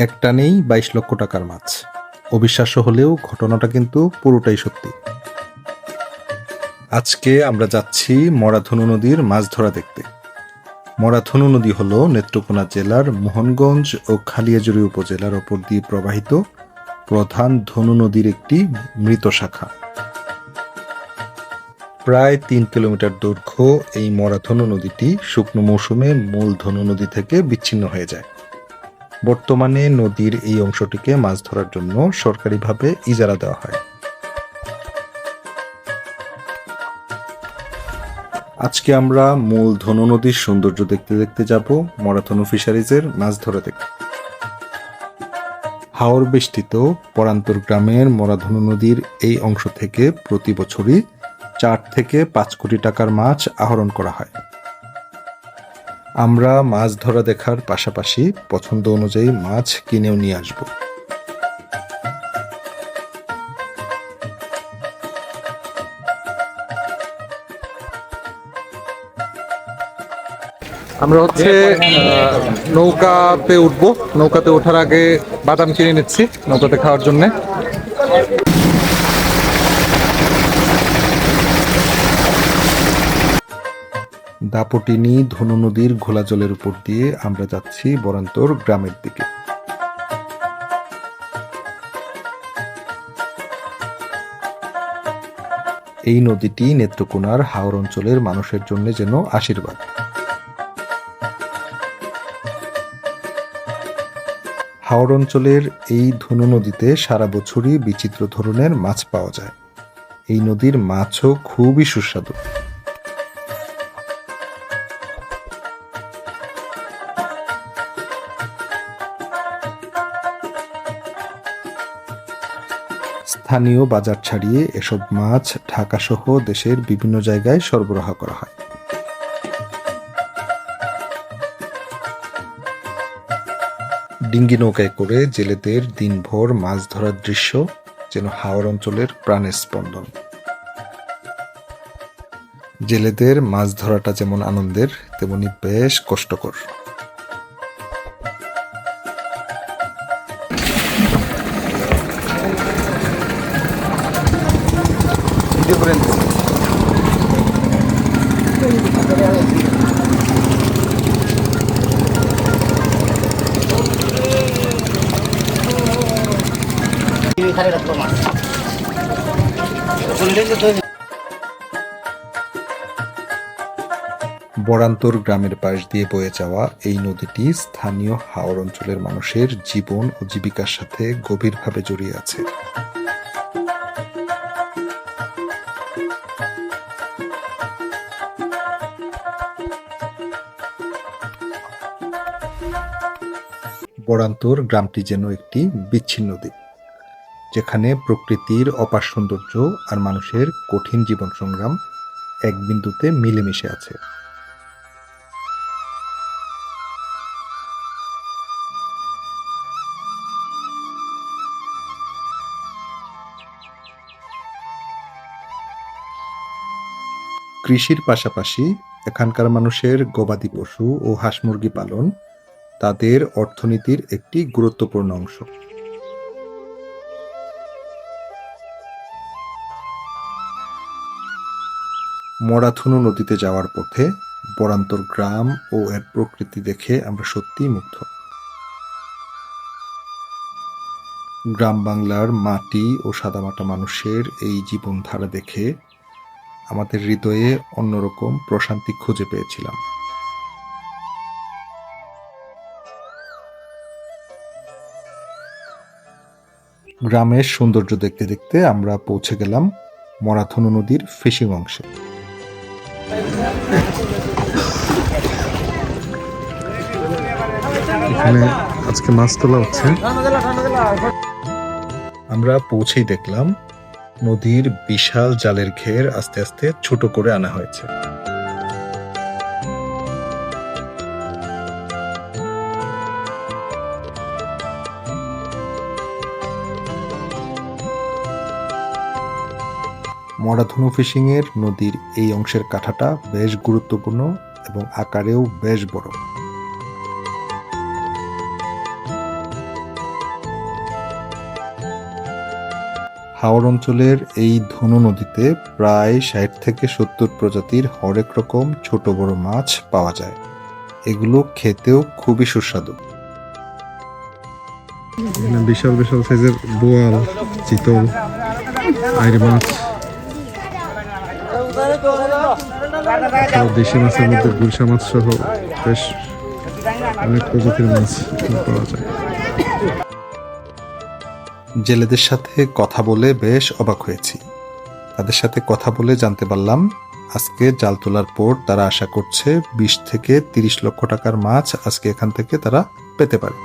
একটানেই ২২ লক্ষ টাকার মাছ। অবিশ্বাস্য হলেও ঘটনাটা কিন্তু পুরোটাই সত্যি। আজকে আমরা যাচ্ছি মরাধনু নদীর মাছ ধরা দেখতে। মরাধনু নদী হল নেত্রকোনা জেলার মোহনগঞ্জ ও খালিয়াজুড়ি উপজেলার ওপর দিয়ে প্রবাহিত প্রধান ধনু নদীর একটি মৃত শাখা। প্রায় ৩ কিলোমিটার দৈর্ঘ্য এই মরাধনু নদীটি শুকনো মৌসুমে মূল ধনু নদী থেকে বিচ্ছিন্ন হয়ে যায়। বর্তমানে নদীর এই অংশটিকে মাছ ধরার জন্য সরকারিভাবে ইজারা দেওয়া হয়। আজকে আমরা মূল ধনু নদীর সৌন্দর্য দেখতে দেখতে যাব মরাধনু ফিশারিজের মাছ ধরা দেখতে। হাওর বেষ্টিত পরান্তর গ্রামের মরাধনু নদীর এই অংশ থেকে প্রতি বছরই ৪ থেকে ৫ কোটি টাকার মাছ আহরণ করা হয়। আমরা মাছ ধরা দেখার পাশাপাশি পছন্দ অনুযায়ী মাছ কিনেও নিয়ে আসব। আমরা নৌকাতে উঠবো। নৌকাতে ওঠার আগে বাদাম কিনে নিচ্ছি নৌকাতে খাওয়ার জন্য। দাপটিনী ধনু নদীর ঘোলা জলের উপর দিয়ে আমরা যাচ্ছি বরান্তর গ্রামের দিকে। এই নদীটি নেত্রকোনার হাওর অঞ্চলের মানুষের জন্য যেন আশীর্বাদ। হাওর অঞ্চলের এই ধনু নদীতে সারা বছরই বিচিত্র ধরনের মাছ পাওয়া যায়। এই নদীর মাছও খুবই সুস্বাদু। স্থানীয় বাজার ছাড়িয়ে এসব মাছ ঢাকাসহ দেশের বিভিন্ন জায়গায় সরবরাহ করা হয়। ডিঙ্গি নৌকায় করে জেলেদের দিনভর মাছ ধরার দৃশ্য যেন হাওর অঞ্চলের প্রাণের স্পন্দন। জেলেদের মাছ ধরাটা যেমন আনন্দের, তেমনি বেশ কষ্টকর। বরান্তর গ্রামের পাশ দিয়ে বয়ে যাওয়া এই নদীটি স্থানীয় হাওর অঞ্চলের মানুষের জীবন ও জীবিকার সাথে গভীরভাবে জড়িয়ে আছে। বরান্তর গ্রামটি যেন একটি বিচ্ছিন্ন দ্বীপ, যেখানে প্রকৃতির অপার সৌন্দর্য আর মানুষের কঠিন জীবন সংগ্রাম এক বিন্দুতে মিলেমিশে আছে। কৃষির পাশাপাশি এখানকার মানুষের গবাদি পশু ও হাঁস মুরগি পালন তাদের অর্থনীতির একটি গুরুত্বপূর্ণ অংশ। মরাধনু নদীতে যাওয়ার পথে বরান্তর গ্রাম ও এর প্রকৃতি দেখে আমরা সত্যিই মুগ্ধ। গ্রাম বাংলার মাটি ও সাদামাটা মানুষের এই জীবনধারা দেখে আমাদের হৃদয়ে অন্যরকম প্রশান্তি খুঁজে পেয়েছিলাম। গ্রামের সৌন্দর্য দেখতে দেখতে আমরা পৌঁছে গেলাম মরাধনু নদীর ফিশিং অংশে। এখানে আজকে মাছ তোলা হচ্ছে। আমরা পৌঁছেই দেখলাম নদীর বিশাল জালের ঘের আস্তে আস্তে ছোট করে আনা হয়েছে। মরাধনু ফিশিং এর নদীর এই অংশের কাঠাটা বেশ গুরুত্বপূর্ণ এবং আকারেও বেশ বড়। হাওর অঞ্চলের এই ধনু নদীতে প্রায় 60 থেকে 70 প্রজাতির হরেক রকম ছোট বড় মাছ পাওয়া যায়। এগুলো খেতেও খুবই সুস্বাদু। বিশাল বিশাল সাইজের বোয়াল, চিতল, আইড় মাছ, দেশি মাছের মধ্যে গুলশা মাছ সহ বেশ অনেক প্রজাতির মাছ পাওয়া যায়। জেলেদের সাথে কথা বলে বেশ অবাক হয়েছি। তাদের সাথে কথা বলে জানতে পারলাম আজকে জাল তোলার পর তারা আশা করছে 20 থেকে 30 লক্ষ টাকার মাছ আজকে এখান থেকে তারা পেতে পারে।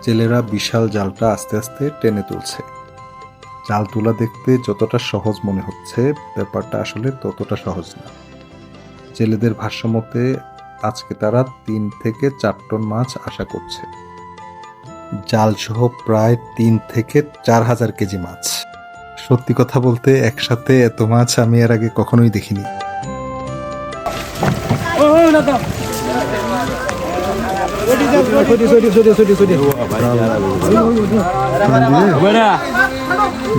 জেলেরা বিশাল জালটা আস্তে আস্তে টেনে তুলছে। জাল তোলা দেখতে যতটা সহজ মনে হচ্ছে, ব্যাপারটা আসলে ততটা সহজ না। জেলেদের ভাষ্যমতে আজকে তারা 3 থেকে 4 টন মাছ আশা করছে। জাল সহ প্রায় 3 থেকে 4,000 কেজি মাছ। সত্যি কথা বলতে একসাথে এত মাছ আমি এর আগে কখনোই দেখিনি।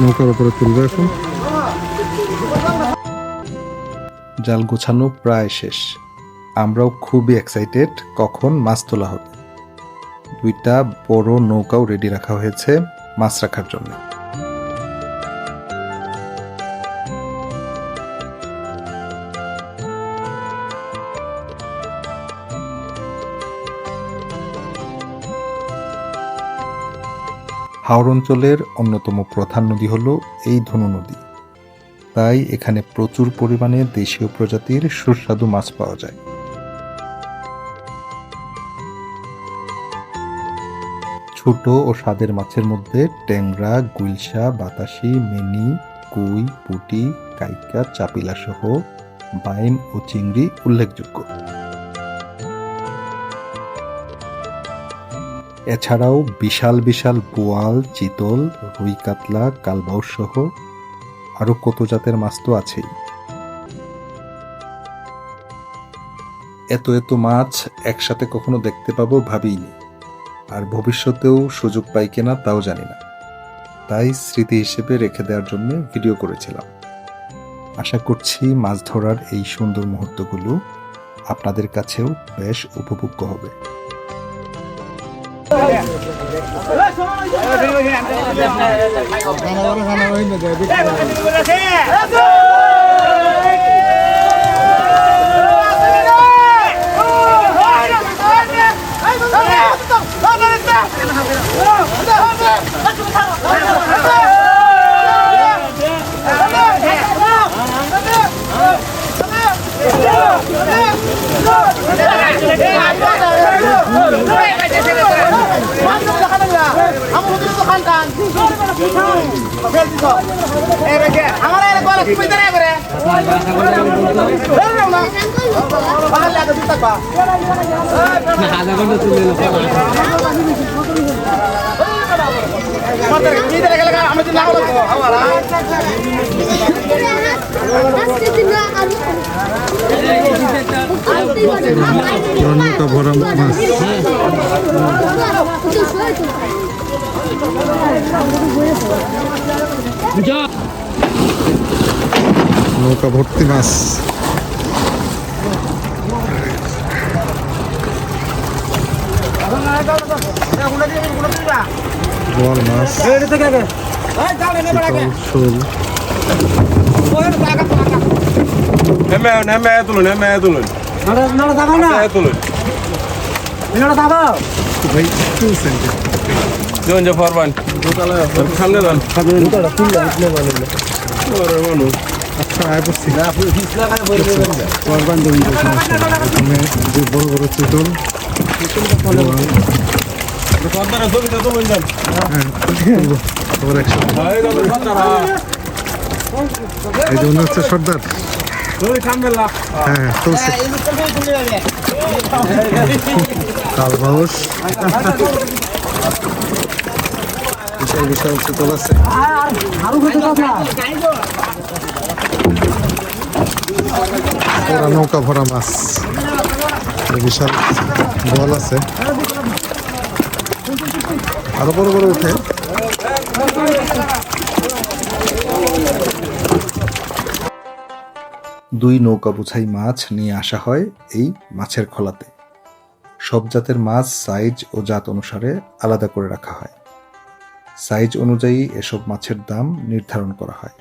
নৌকার উপরে তুলবে এখন। জাল গোছানো প্রায় শেষ। আমরাও খুবই এক্সাইটেড কখন মাছ তোলা হবে। 2টা বড় নৌকাও রেডি রাখা হয়েছে মাছ রাখার জন্য। হাওর অঞ্চলের অন্যতম প্রধান নদী হলো এই ধনু নদী। তাই এখানে প্রচুর পরিমাণে দেশীয় প্রজাতির সুস্বাদু মাছ পাওয়া যায়। ছোট ও স্বাদের মাছের মধ্যে ট্যাংরা, গুলশা, বাতাসি, মিনি, কুই, পুঁটি, কাইকা, চাপিলা সহ বাইম ও চিংড়ি উল্লেখযোগ্য। এছাড়াও বিশাল বিশাল বোয়াল, চিতল, রুই, কাতলা, কালবাউস সহ আরো কত জাতের মাছ তো আছেই। এত এত মাছ একসাথে কখনো দেখতে পাবো ভাবিনি, আর ভবিষ্যতেও সুযোগ পাই কিনা তাও জানি না। তাই স্মৃতি হিসেবে রেখে দেওয়ার জন্য ভিডিও করেছিলাম। আশা করছি মাছ ধরার এই সুন্দর মুহূর্তগুলো আপনাদের কাছেও বেশ উপভোগ্য হবে। নৌকা ভরা মাছ। নৌকা ভর্তি মাছ। বোয়াল মাছ, চিতল, শোল। বড় বড় চিতল, এই যে হচ্ছে সর্দার। হ্যাঁ, চলছে। কালবাউস, বিশাল বিশাল চিতল আছে। পুরা নৌকা ভরা মাছ, বিশাল বল আছে, আরো বড় বড় উঠে। দুই নৌকা বোঝাই মাছ নিয়ে আসা হয় এই মাছের খলাতে। সব জাতের মাছ সাইজ ও জাত অনুসারে আলাদা করে রাখা হয়। সাইজ অনুযায়ী এসব মাছের দাম নির্ধারণ করা হয়।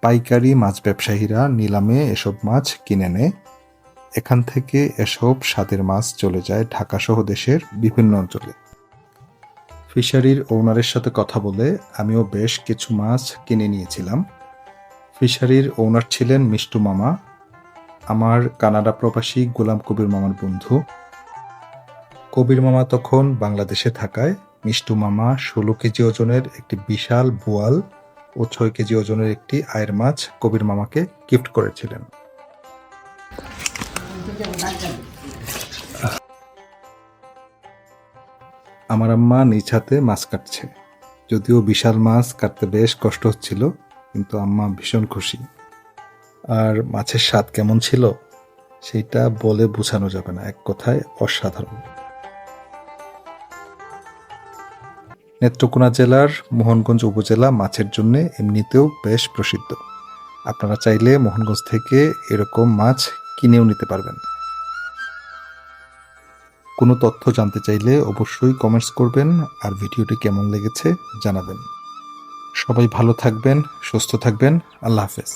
পাইকারি মাছ ব্যবসায়ীরা নিলামে এসব মাছ কিনে নেয়। এখান থেকে এসব স্বাদের মাছ চলে যায় ঢাকা সহ দেশের বিভিন্ন অঞ্চলে। ফিশারির ওনারের সাথে কথা বলে আমিও বেশ কিছু মাছ কিনে নিয়েছিলাম। ফিশারির ওনার ছিলেন মিষ্টু মামা, আমার কানাডা প্রবাসী গোলাম কবির মামার বন্ধু। কবির মামা তখন বাংলাদেশে থাকায় মিষ্টু মামা 16 কেজি ওজনের একটি বিশাল বোয়াল ও 6 কেজি ওজনের একটি আয়ের মাছ কবির মামাকে গিফট করেছিলেন। আমার আম্মা নিজ হাতে মাছ কাটছে। যদিও বিশাল মাছ কাটতে বেশ কষ্ট হচ্ছিল, কিন্তু আম্মা ভীষণ খুশি। আর মাছের স্বাদ কেমন ছিল সেটা বলে বোঝানো যাবে না, এক কথায় অসাধারণ। নেত্রকোনা জেলার মোহনগঞ্জ উপজেলা মাছের জন্য এমনিতেও বেশ প্রসিদ্ধ। আপনারা চাইলে মোহনগঞ্জ থেকে এরকম মাছ কিনেও নিতে পারবেন। কোনো তথ্য জানতে চাইলে অবশ্যই কমেন্টস করবেন, আর ভিডিওটি কেমন লেগেছে জানাবেন। সবাই ভালো থাকবেন, সুস্থ থাকবেন। আল্লাহ হাফেজ।